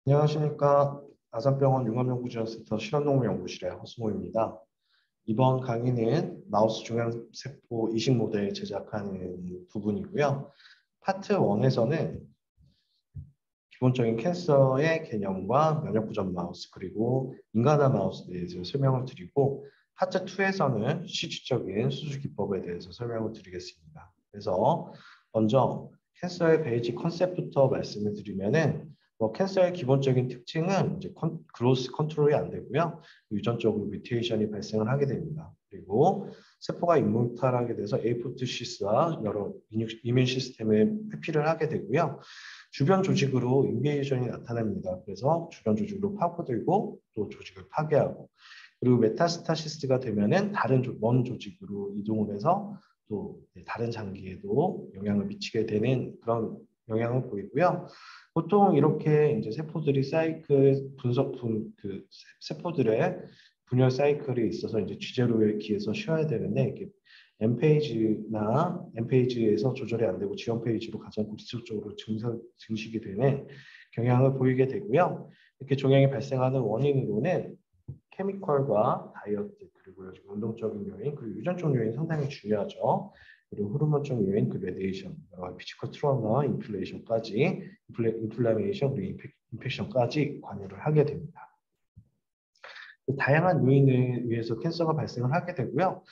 안녕하십니까. 아산병원 융합연구지원센터 실험동물연구실의 허수모입니다. 이번 강의는 마우스 종양세포 이식 모델 제작하는 부분이고요. 파트 1에서는 기본적인 캔서의 개념과 면역구전 마우스 그리고 인간화 마우스에 대해서 설명을 드리고 파트 2에서는 실질적인 수술 기법에 대해서 설명을 드리겠습니다. 그래서 먼저 캔서의 베이직 컨셉부터 말씀을 드리면은 캔서의 기본적인 특징은 이제 그로스 컨트롤이 안 되고요. 유전적으로 뮤테이션이 발생을 하게 됩니다. 그리고 세포가 인물탈하게 돼서 에이포토시스와 여러 이뮨 시스템에 회피를 하게 되고요. 주변 조직으로 인베이전이 나타납니다. 그래서 주변 조직으로 파고들고 또 조직을 파괴하고 그리고 메타스타시스가 되면은 다른 먼 조직으로 이동을 해서 또 다른 장기에도 영향을 미치게 되는 그런 영향을 보이고요. 보통 이렇게 이제 세포들이 사이클 그 세포들의 분열 사이클이 있어서 이제 주제로의 기에서 쉬어야 되는데 이렇게 N페이지에서 조절이 안 되고 G 페이지로 가장 지속적으로 증식이 되는 경향을 보이게 되고요. 이렇게 종양이 발생하는 원인으로는 케미컬과 다이어트 그리고 운동적인 요인 그리고 유전적 요인 상당히 중요하죠. 그리고 호르몬적 요인, 그 레디에이션, 피지컬 트라우마, 인플라메이션 그리고 인펙션까지 관여를 하게 됩니다. 다양한 요인에 의해서 캔서가 발생을 하게 되고요.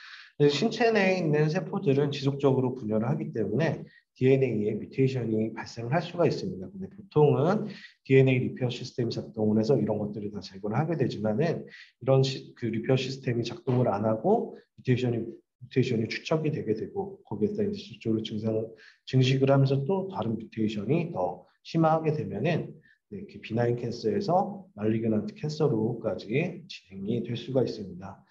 신체 내에 있는 세포들은 지속적으로 분열을 하기 때문에 DNA에 뮤테이션이 발생을 할 수가 있습니다. 근데 보통은 DNA 리페어 시스템이 작동을 해서 이런 것들을 다 제거를 하게 되지만은 이런 그 리페어 시스템이 작동을 안 하고 뮤테이션이 축적이 되게 되고 거기에서 이제 실제로 증식을 하면서 또 다른 뮤테이션이 더 심화하게 되면은 이렇게 비나인 캔서에서 말리그넌트 캔서로까지 진행이 될 수가 있습니다.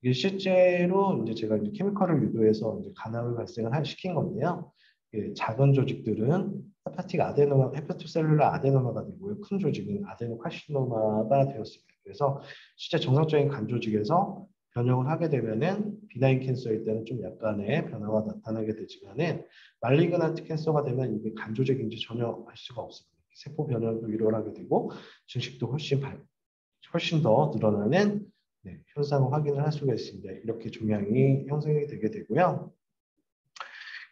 이게 실제로 이제 제가 이제 케미컬을 유도해서 이제 간암을 발생을 시킨 건데요. 작은 조직들은 헤파토셀룰러 아데노마가 되고요. 큰 조직은 아데노카시노마가 되었습니다. 그래서 실제 정상적인 간 조직에서 변형을 하게 되면은 비나인 캔서일 때는 좀 약간의 변화가 나타나게 되지만은 말리그넌트 캔서가 되면 이게 간 조직인지 전혀 알 수가 없습니다. 세포 변형도 일어나게 되고 증식도 훨씬 더 늘어나는 현상을 확인을 할 수가 있습니다. 이렇게 종양이 형성이 되게 되고요.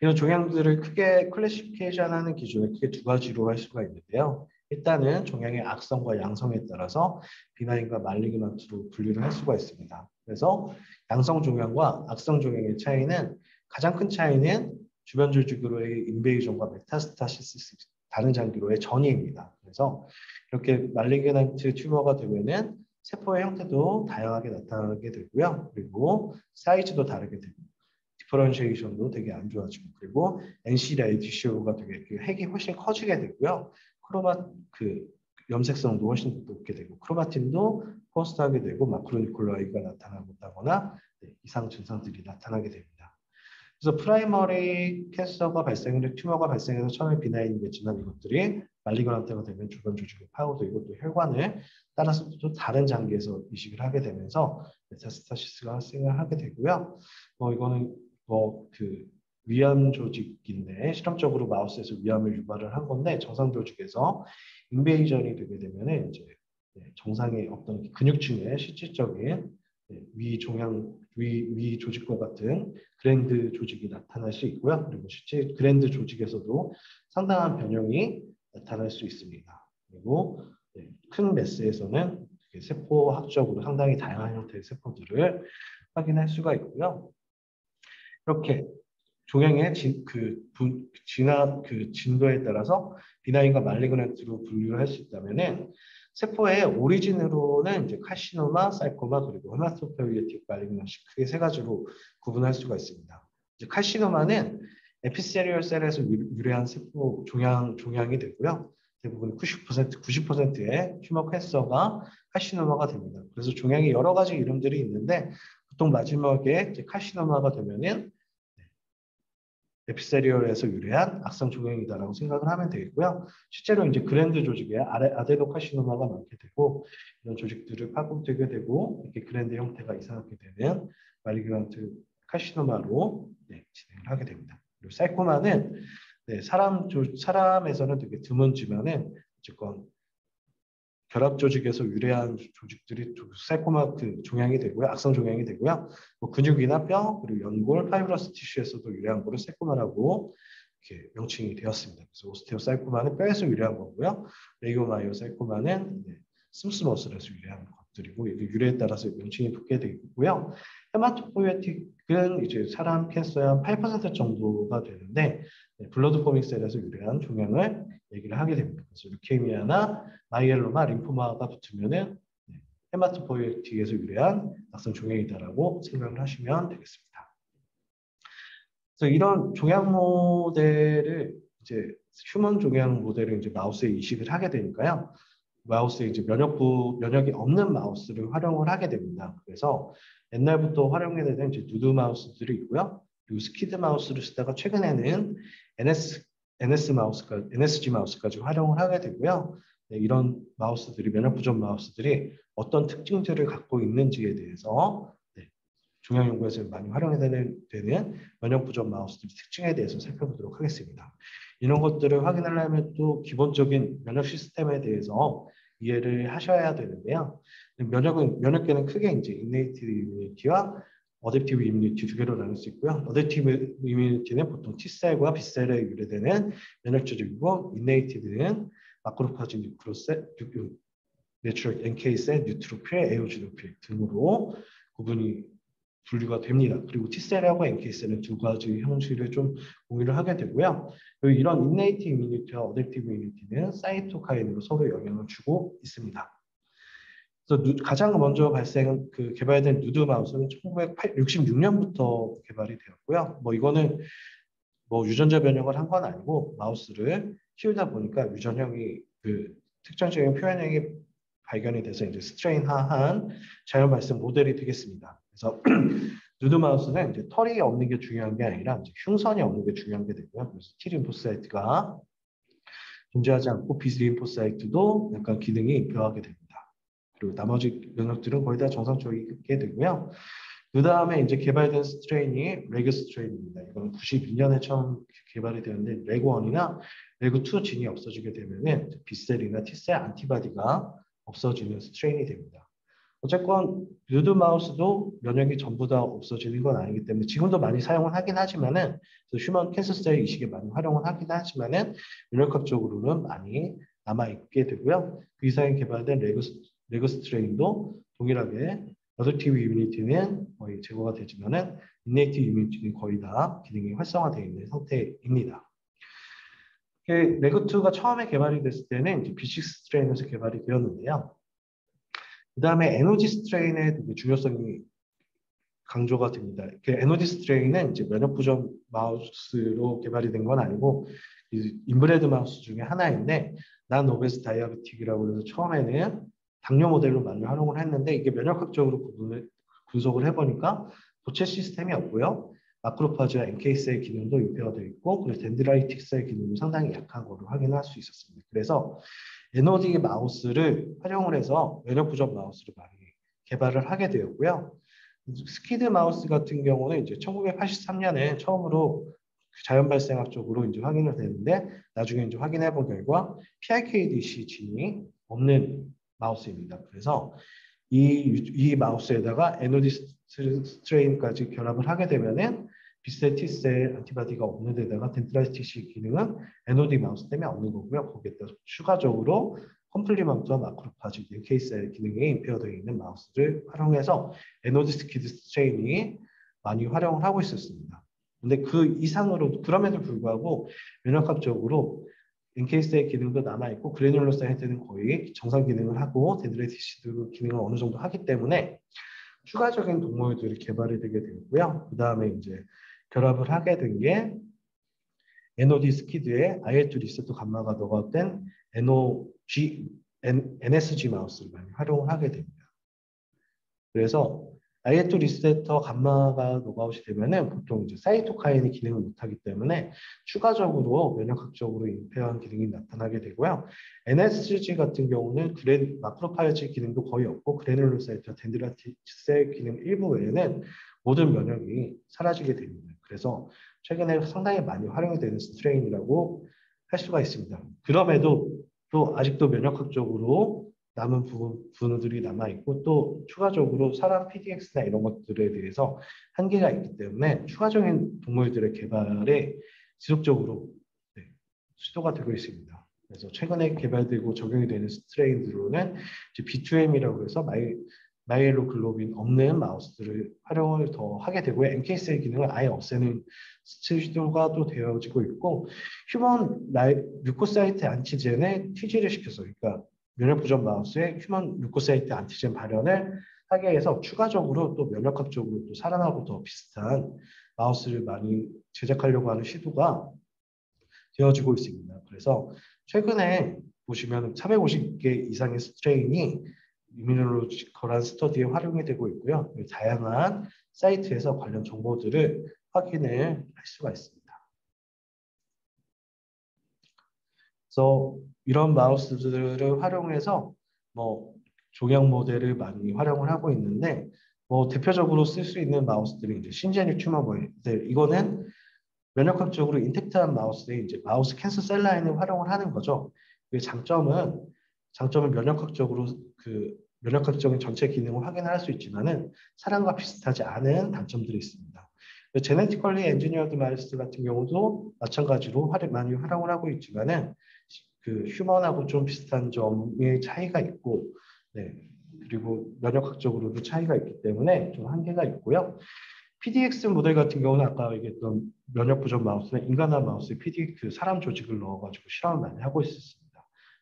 이런 종양들을 크게 클래시피케이션하는 기준을 크게 두 가지로 할 수가 있는데요. 일단은 종양의 악성과 양성에 따라서 비나인과 말리그넌트로 분류를 할 수가 있습니다. 그래서 양성 종양과 악성 종양의 차이는 가장 큰 차이는 주변 조직으로의 인베이전과 메타스타시스 다른 장기로의 전이입니다. 그래서 이렇게 말리그넌트 튜머가 되면은 세포의 형태도 다양하게 나타나게 되고요. 그리고 사이즈도 다르게 되고 디퍼런시에이션도 되게 안 좋아지고 그리고 NC 레디쇼가 되게 그 핵이 훨씬 커지게 되고요. 그 염색성도 훨씬 높게 되고 크로마틴도 포스트하게 되고 마크로니콜라이가 나타나거나 이상 증상들이 나타나게 됩니다. 그래서 프라이머리 캔서가 발생을 튜머가 발생해서 처음에 비나인이겠지만 이것들이 말리그넌트가 되면 주변 조직을 파고들고 또 혈관을 따라서 또 다른 장기에서 이식을 하게 되면서 메타스타시스가 발생을 하게 되고요. 이거는 그 위암 조직인데 실험적으로 마우스에서 위암을 유발을 한 건데 정상 조직에서 인베이전이 되게 되면은 이제 정상의 어떤 근육층의 실질적인 위 조직과 같은 그랜드 조직이 나타날 수 있고요. 그리고 실제 그랜드 조직에서도 상당한 변형이 나타날 수 있습니다. 그리고 큰 매스에서는 세포학적으로 상당히 다양한 형태의 세포들을 확인할 수가 있고요. 이렇게 종양의 진도에 따라서 비나인과 말리그넌트로 분류를 할 수 있다면은 세포의 오리진으로는 이제 카시노마, 사이코마 그리고 헤마토포이에틱 말리그넌시 크게 세 가지로 구분할 수가 있습니다. 이제 카시노마는 에피세리얼 셀에서 유래한 세포 종양이 되고요. 대부분 90%의 튜머 캔서가 카시노마가 됩니다. 그래서 종양이 여러 가지 이름들이 있는데 보통 마지막에 이제 카시노마가 되면은 에피세리얼에서 유래한 악성 종양이다라고 생각을 하면 되겠고요. 실제로 이제 그랜드 조직에 아데노카시노마가 많게 되고 이런 조직들을 파고들게 되고 이렇게 그랜드 형태가 이상하게 되는 말리그넌트 카시노마로 진행을 하게 됩니다. 그리고 사이코마는 사람에서는 되게 드문지만은 어쨌건 결합 조직에서 유래한 조직들이 sarcoma 종양이 되고요, 악성 종양이 되고요. 뭐 근육이나 뼈 그리고 연골, 파이브러스 티슈에서도 유래한 거를 sarcoma라고 이렇게 명칭이 되었습니다. 그래서 오스테오사이코마는 뼈에서 유래한 거고요, 레이오마이오사이코마는 스무스머슬에서 유래한 것들이고 이게 유래에 따라서 명칭이 붙게 되고요. 헤마토포이에틱은 이제 사람 캔서의 한 8% 정도가 되는데 블러드 포밍 셀에서 유래한 종양을 얘기를 하게 됩니다. 그래서 루케미아나 마이엘로마, 림포마가 붙으면은 헤마토포이에틱에서 유래한 악성 종양이다라고 생각을 하시면 되겠습니다. 그래서 이런 종양 모델을 이제 휴먼 종양 모델을 이제 마우스에 이식을 하게 되니까요. 마우스에 이제 면역이 없는 마우스를 활용을 하게 됩니다. 그래서 옛날부터 활용이 되는 이제 누드 마우스들이 있고요. 그리고 스키드 마우스를 쓰다가 최근에는 NSG 마우스까지 활용을 하게 되고요. 네, 이런 마우스들이 면역 부족 마우스들이 어떤 특징들을 갖고 있는지에 대해서 종양 연구에서 많이 활용이 되는 면역 부족 마우스들의 특징에 대해서 살펴보도록 하겠습니다. 이런 것들을 확인하려면 또 기본적인 면역 시스템에 대해서 이해를 하셔야 되는데요. 면역계는 크게 이제 인네이티브 이뮤니티와 어댑티브 이뮤니티 두 개로 나눌 수 있고요. 어댑티브 이뮤니티는 보통 T셀과 B셀에 유래되는 면역 조직이고, 인네이티브는 마크로파지, 내추럴 NK셀, 뉴트로필, 에오지노필 등으로 분류가 됩니다. 그리고 T셀하고 NK셀은 두 가지 형식을 좀 공유를 하게 되고요. 이런 인네이티브 이뮤니티와 어댑티브 이뮤니티는 사이토카인으로 서로 영향을 주고 있습니다. 그래서 가장 먼저 개발된 누드 마우스는 1966년부터 개발이 되었고요. 뭐 이거는 뭐 유전자 변형을 한 건 아니고 마우스를 키우다 보니까 유전형이 특정적인 표현형이 발견이 돼서 이제 스트레인화한 자연 발생 모델이 되겠습니다. 그래서 누드 마우스는 이제 털이 없는 게 중요한 게 아니라 이제 흉선이 없는 게 중요한 게 되고요. 그래서 T 림포사이트가 존재하지 않고 B 림포사이트도 약간 기능이 벼하게 됩니다. 그리고 나머지 영역들은 거의 다 정상적이게 되고요. 그 다음에 이제 개발된 스트레인이 레그 스트레인입니다. 이건 92년에 처음 개발이 되는데 레그1이나 레그2 진이 없어지게 되면은 B셀이나 T셀 안티바디가 없어지는 스트레인이 됩니다. 어쨌건 누드 마우스도 면역이 전부 다 없어지는 건 아니기 때문에 지금도 많이 사용을 하긴 하지만은 휴먼 캔서셀 이식에 많이 활용을 하긴 하지만은 면역학적으로는 많이 남아있게 되고요. 그 이상에 개발된 레그 스트레인도 동일하게 어댑티브 이뮤니티는 거의 제거가 되지만은 인네이티브 이뮤니티는 거의 다 기능이 활성화되어 있는 상태입니다. 레그2가 처음에 개발이 됐을 때는 이제 B6 스트레인에서 개발이 되었는데요. 그 다음에 NOG 스트레인의 중요성이 강조가 됩니다. NOG 스트레인은 이제 면역 부족 마우스로 개발이 된 건 아니고 인브레드 마우스 중에 하나인데 난 오베스 다이아베틱이라고 해서 처음에는 당뇨 모델로 많이 활용을 했는데 이게 면역학적으로 분석을 해보니까 도체 시스템이 없고요. 마크로파지와 NK셀 기능도 유폐화되어 있고 그리고 덴드라이틱 셀 기능도 상당히 약한 거를 확인할 수 있었습니다. 그래서 NOD 마우스를 활용을 해서 면역 부족 마우스를 많이 개발을 하게 되었고요. 스키드 마우스 같은 경우는 이제 1983년에 처음으로 자연 발생학적으로 이제 확인을 됐는데 나중에 이제 확인해 본 결과 PIKDC 진이 없는 마우스입니다. 그래서 이 마우스에다가 NOD 스트레인까지 결합을 하게 되면은 B셀, T셀 안티바디가 없는 데다가 덴드라이틱 기능은 NOD 마우스 때문에 없는 거고요. 거기에다 추가적으로 컴플리먼트와 마크로파지, NK셀 기능이 임페어되어 있는 마우스를 활용해서 NOD 스키드 스트레인이 많이 활용을 하고 있었습니다. 근데 그 이상으로 그럼에도 불구하고 면역학적으로 NK셀 기능도 남아있고 그래놀로사이트는 거의 정상 기능을 하고 덴드라이틱 기능을 어느 정도 하기 때문에 추가적인 동물들이 개발이 되게 되고요. 그 다음에 이제 결합을 하게 된 게 NOD 스키드에 IL2 리셋터 감마가 녹아된 NSG 마우스를 많이 활용을 하게 됩니다. 그래서 IL2 리셋터 감마가 녹아웃이 되면은 보통 이제 사이토카인이 기능을 못하기 때문에 추가적으로 면역학적으로 임페어한 기능이 나타나게 되고요. NSG 같은 경우는 마크로파이지 기능도 거의 없고 그래놀로사이트와 덴드라이틱 셀 기능 일부 외에는 모든 면역이 사라지게 됩니다. 그래서 최근에 상당히 많이 활용이 되는 스트레인이라고 할 수가 있습니다. 그럼에도 또 아직도 면역학적으로 남은 부분들이 남아있고 또 추가적으로 사람 PDX나 이런 것들에 대해서 한계가 있기 때문에 추가적인 동물들의 개발에 지속적으로 네, 시도가 되고 있습니다. 그래서 최근에 개발되고 적용이 되는 스트레인으로는 B2M이라고 해서 마이엘로글로빈 없는 마우스들을 활용을 더 하게 되고요. NK 셀 기능을 아예 없애는 시도가 또 되어지고 있고 휴먼 류코사이트 안티젠에 TG를 시켜서 그러니까 면역 부전 마우스에 휴먼 류코사이트 안티젠 발현을 하게 해서 추가적으로 또 면역학적으로 또 사람하고 더 비슷한 마우스를 많이 제작하려고 하는 시도가 되어지고 있습니다. 그래서 최근에 보시면 450개 이상의 스트레인이 이뮤놀로지컬한 스터디에 활용이 되고 있고요. 다양한 사이트에서 관련 정보들을 확인을 할 수가 있습니다. 그래서 이런 마우스들을 활용해서 뭐 종양 모델을 많이 활용을 하고 있는데 뭐 대표적으로 쓸 수 있는 마우스들이 이제 신제닉 튜머 모델 이거는 면역학적으로 인텍트한 마우스에 이제 마우스 캔서 셀 라인을 활용을 하는 거죠. 그 장점은 면역학적으로 그 면역학적인 전체 기능을 확인할 수 있지만은 사람과 비슷하지 않은 단점들이 있습니다. 제네티컬리 엔지니어드 마우스 같은 경우도 마찬가지로 많이 활용을 하고 있지만은 그 휴먼하고 좀 비슷한 점의 차이가 있고, 네. 그리고 면역학적으로도 차이가 있기 때문에 좀 한계가 있고요. PDX 모델 같은 경우는 아까 얘기했던 면역 부전 마우스나 인간화 마우스에 그 사람 조직을 넣어가지고 실험을 많이 하고 있었습니다.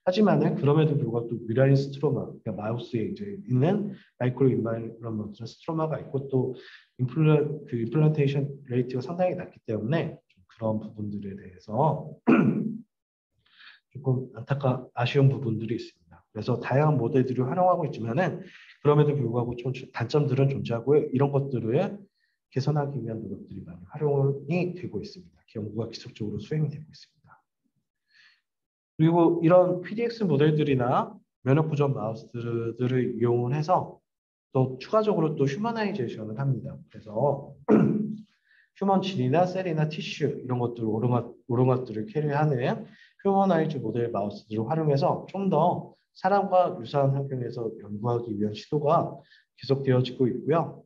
하지만은 그럼에도 불구하고 또 뮤라인 스트로마, 그러니까 마우스에 이제 있는 마이크로 인바이러먼트 스트로마가 있고 또 임플란테이션 레이트가 상당히 낮기 때문에 좀 그런 부분들에 대해서 조금 아쉬운 부분들이 있습니다. 그래서 다양한 모델들을 활용하고 있지만은 그럼에도 불구하고 좀 단점들은 존재하고요. 이런 것들을 개선하기 위한 노력들이 많이 활용이 되고 있습니다. 연구가 지속적으로 수행이 되고 있습니다. 그리고 이런 PDX 모델들이나 면역 보전 마우스들을 이용을 해서 또 추가적으로 또 휴머나이제이션을 합니다. 그래서 휴먼 진이나 셀이나 티슈 이런 것들 이런 것들을 캐리하는 휴머나이즈 모델 마우스들을 활용해서 좀 더 사람과 유사한 환경에서 연구하기 위한 시도가 계속되어지고 있고요.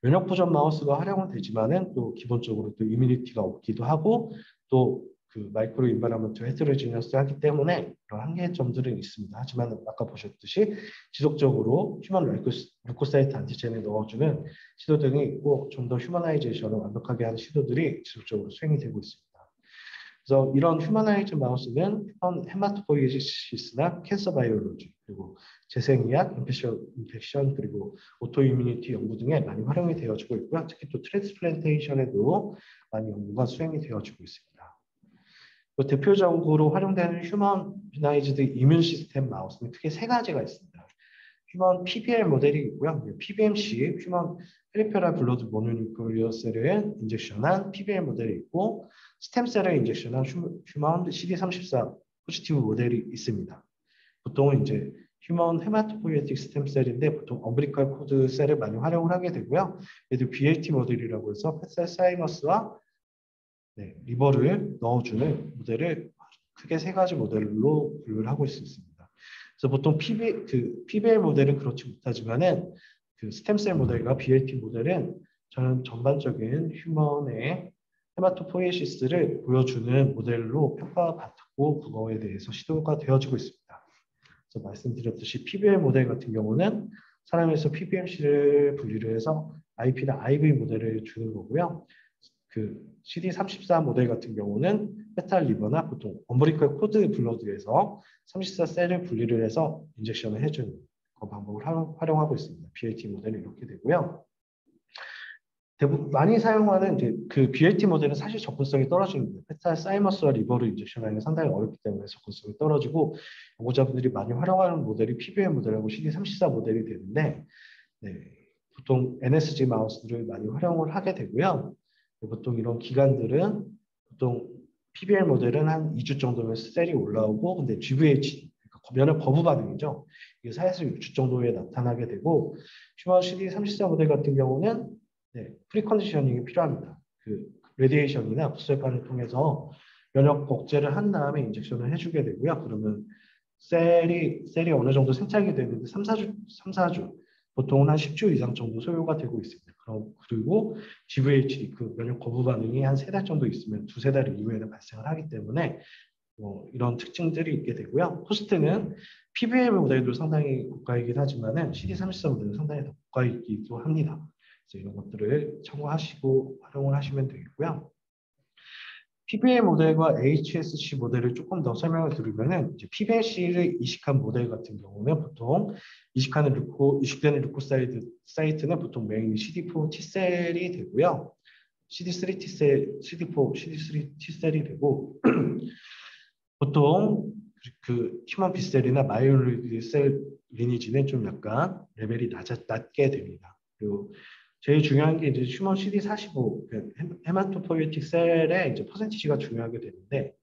면역 보전 마우스가 활용은 되지만은 또 기본적으로 또 이뮤니티가 없기도 하고 또 그 마이크로 인바이러먼트 헤테로지니어스 하기 때문에 그런 한계점들은 있습니다. 하지만 아까 보셨듯이 지속적으로 휴먼 류코사이트 안티젠에 넣어주는 시도 등이 있고 좀 더 휴머나이제이션을 완벽하게 하는 시도들이 지속적으로 수행이 되고 있습니다. 그래서 이런 휴머나이즈 마우스는 헤마토포이시스나 캔서 바이올로지 그리고 재생의학, 인펙션 그리고 오토이뮤니티 연구 등에 많이 활용이 되어지고 있고요. 특히 또 트랜스플란테이션에도 많이 연구가 수행이 되어지고 있습니다. 또 대표적으로 활용되는 휴머나이즈드 이뮨 시스템 마우스는 크게 세 가지가 있습니다. 휴먼 PBL 모델이 있고요. PBMC, 휴먼 페리페럴 블러드 모노뉴클리어 셀을 인젝션한 PBL 모델이 있고 스템셀을 인젝션한 휴먼 CD34 포지티브 모델이 있습니다. 보통은 이제 휴먼 헤마토포이에틱 스템셀인데 보통 엄브리컬 코드 셀을 많이 활용을 하게 되고요. 얘도 BLT 모델이라고 해서 펫셀 사이머스와 리버를 넣어주는 모델을 크게 세 가지 모델로 분류를 하고 있습니다. 그래서 보통 PBL 모델은 그렇지 못하지만은 그 스템셀 모델과 BLT 모델은 저는 전반적인 휴먼의 헤마토포이시스를 보여주는 모델로 평가받고 그거에 대해서 시도가 되어지고 있습니다. 그래서 말씀드렸듯이 PBL 모델 같은 경우는 사람에서 PBMC를 분리를 해서 IP나 IV 모델을 주는 거고요. 그 CD34 모델 같은 경우는 페탈 리버나 보통 엄브리컬 코드 블러드에서 34 셀을 분리를 해서 인젝션을 해주는 그 방법을 활용하고 있습니다. BLT 모델은 이렇게 되고요. 대부분 많이 사용하는 이제 그 BLT 모델은 사실 접근성이 떨어집니다. 페탈 사이머스와 리버를 인젝션하는 게 상당히 어렵기 때문에 접근성이 떨어지고 연구자분들이 많이 활용하는 모델이 PBL 모델하고 CD34 모델이 되는데 보통 NSG 마우스들을 많이 활용을 하게 되고요. 보통 이런 기관들은 보통 PBL 모델은 한 2주 정도면 셀이 올라오고 근데 GVH 그러니까 면역 거부 반응이죠. 이게 4에서 6주 정도에 나타나게 되고 휴먼 CD34 모델 같은 경우는 프리컨디셔닝이 필요합니다. 그 레디에이션이나 부스웨판을 통해서 면역 억제를 한 다음에 인젝션을 해주게 되고요. 그러면 셀이 어느 정도 생착이 되는데 3-4주, 보통은 한 10주 이상 정도 소요가 되고 있습니다. 그리고 GVHD, 그 면역 거부 반응이 한 3달 정도 있으면 2-3달 이후에는 발생을 하기 때문에 이런 특징들이 있게 되고요. 코스트는 PBL 모델도 상당히 고가이긴 하지만은 CD34 모델은 상당히 더 고가이기도 합니다. 그래서 이런 것들을 참고하시고 활용을 하시면 되겠고요. PBL 모델과 HSC 모델을 조금 더 설명을 드리면은 이제 PBLC를 이식한 모델 같은 경우는 보통 이식되는 류코사이트는 보통 메인이 CD4 T셀이 되고요. CD3 T셀, CD3 T셀이 되고 보통 그 휴먼 B셀이나 마이오로이드 셀 리니지는 좀 약간 레벨이 낮게 됩니다. 그리고 제일 중요한 게 이제 휴먼 CD45 헤마토포이틱 셀의 이제 퍼센티지가 중요하게 되는데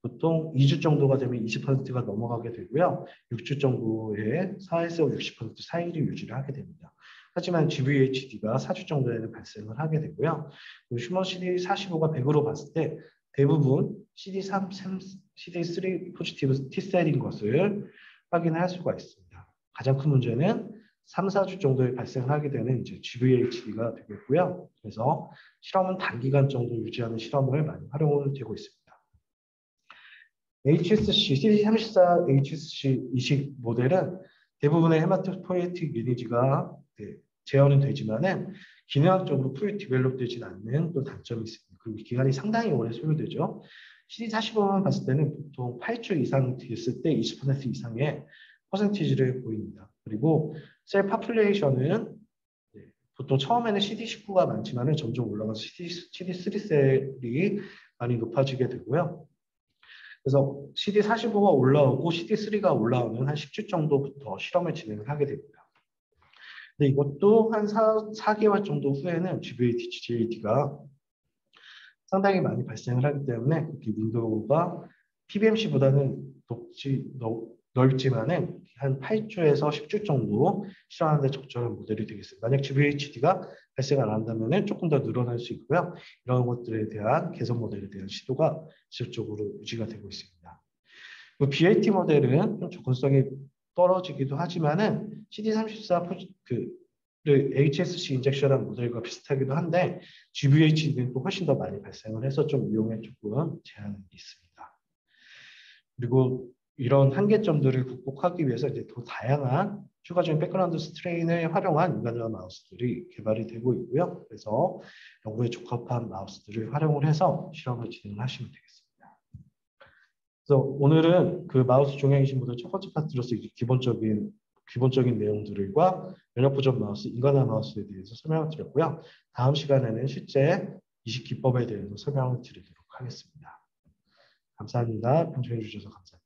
보통 2주 정도가 되면 20%가 넘어가게 되고요. 6주 정도에 4에서 60% 사이를 유지를 하게 됩니다. 하지만 GVHD가 4주 정도에는 발생을 하게 되고요. 휴먼 CD45가 100으로 봤을 때 대부분 CD3 포지티브 T셀인 것을 확인할 수가 있습니다. 가장 큰 문제는 3-4주 정도에 발생하게 되는 이제 GVHD가 되겠고요. 그래서 실험은 단기간 정도 유지하는 실험을 많이 활용을 되고 있습니다. HSC, CD34 HSC 이식 모델은 대부분의 헤마토포ietic 리니지가 재현은 되지만은 기능학적으로 풀 디벨롭 되진 않는 또 단점이 있습니다. 그리고 기간이 상당히 오래 소요되죠. CD45만 봤을 때는 보통 8주 이상 됐을 때 20% 이상의 퍼센티지를 보입니다. 그리고 셀 파퓰레이션은 보통 처음에는 CD19가 많지만은 점점 올라가서 CD3셀이 많이 높아지게 되고요. 그래서 CD45가 올라오고 CD3가 올라오는 한 10주 정도부터 실험을 진행을 하게 됩니다. 근데 이것도 한 4개월 정도 후에는 GVHD가 상당히 많이 발생을 하기 때문에 이 윈도우가 PBMC보다는 넓지만은 한 8주에서 10주 정도 실험하는 데 적절한 모델이 되겠습니다. 만약 GVHD가 발생 안 한다면 조금 더 늘어날 수 있고요. 이런 것들에 대한 개선 모델에 대한 시도가 지속적으로 유지가 되고 있습니다. BAT 모델은 좀 접근성이 떨어지기도 하지만은 CD34 HSC 인젝션한 모델과 비슷하기도 한데 GVHD는 또 훨씬 더 많이 발생을 해서 좀 이용에 조금 제한이 있습니다. 그리고 이런 한계점들을 극복하기 위해서 이제 더 다양한 추가적인 백그라운드 스트레인을 활용한 인간화 마우스들이 개발이 되고 있고요. 그래서 연구에 적합한 마우스들을 활용을 해서 실험을 진행하시면 되겠습니다. 그래서 오늘은 그 마우스 종양이신 분들 첫 번째 파트로서 기본적인 내용들과 면역 보존 마우스, 인간화 마우스에 대해서 설명을 드렸고요. 다음 시간에는 실제 이식 기법에 대해서 설명을 드리도록 하겠습니다. 감사합니다. 평소해 주셔서 감사합니다.